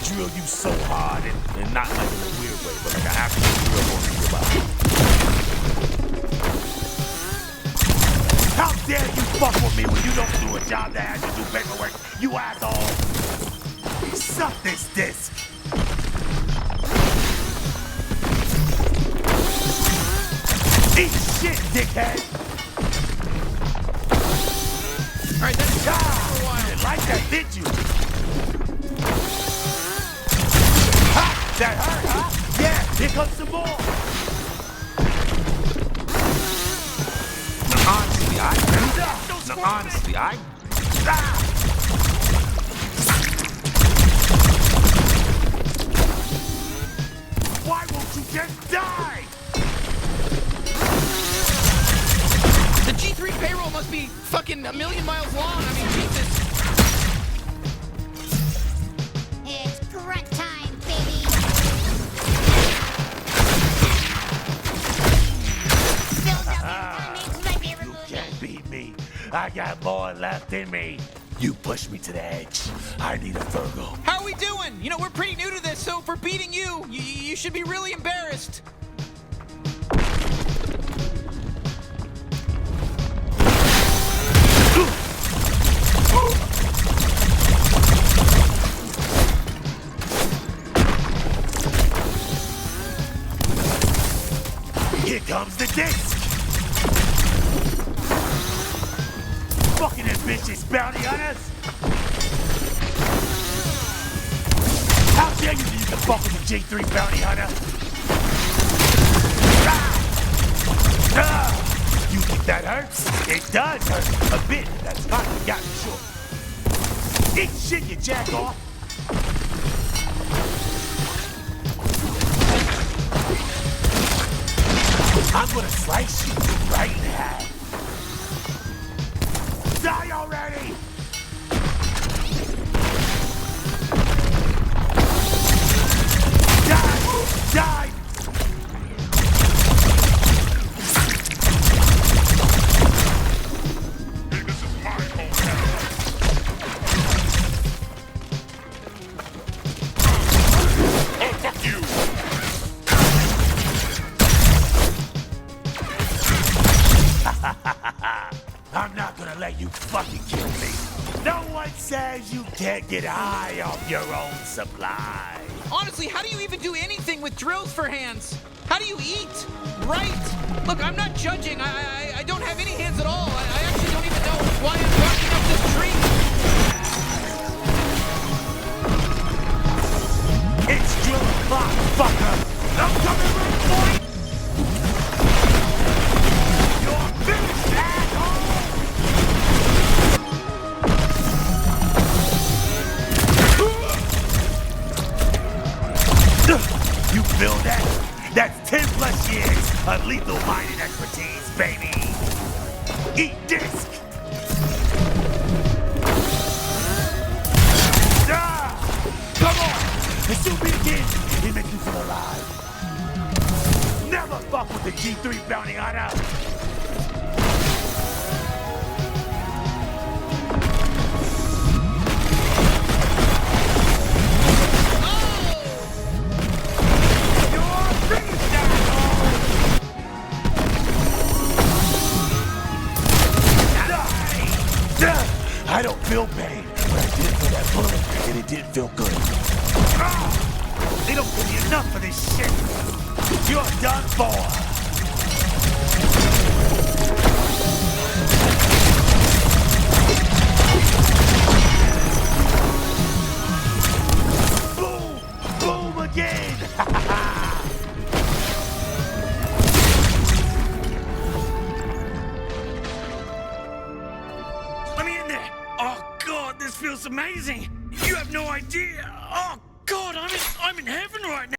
drill you so hard, and not like in a weird way, but like an actual drill on your body. How dare you fuck with me when you don't do a job that has to do paperwork, you asshole! Suck this disc! Eat shit, dickhead! Alright, that's for a while. You like that, did you? Ha! That hurt, huh? Yeah, here comes some more! Now, honestly, Why won't you just die? The G3 payroll must be fucking a million miles long. I mean, Jesus. It's grunt time, baby. Build up incarnates my favorite You movie. can't beat me. I got more left in me. You pushed me to the edge. I need a Virgo. How are we doing? You know, we're pretty new to this, so for beating you, you should be really embarrassed. Here comes the disc. Fucking ambitious bounty hunters. How dare you use the fuck with the G3 bounty hunter? You think that hurts? It does hurt a bit. That's finally got me sure. Eat shit, you jack off. I'm gonna slice you right in half. Die already! Die! Die! Hey, this is my hometown. Oh, fuck you! I'm not gonna let you fucking kill me. No one says you can't get high off your own supply. Honestly, how do you even do anything with drills for hands? How do you eat? Right? Look, I'm not judging. I don't have any hands at all. I actually don't even know why I'm barking up this tree. It's drill o'clock, fucker. I'm coming right for you. You're finished, asshole. You feel that? That's 10 plus years of lethal mining expertise, baby. Eat disc. Come on. And shoot me again. He makes you feel alive. Never fuck with the G3 bounty hunter. I don't feel pain, but I did feel that bullet, and it didn't feel good. They don't give me enough of this shit. You're done for. Boom! Boom again! Let me in there! Oh God, this feels amazing! You have no idea! Oh God, I'm in heaven right now!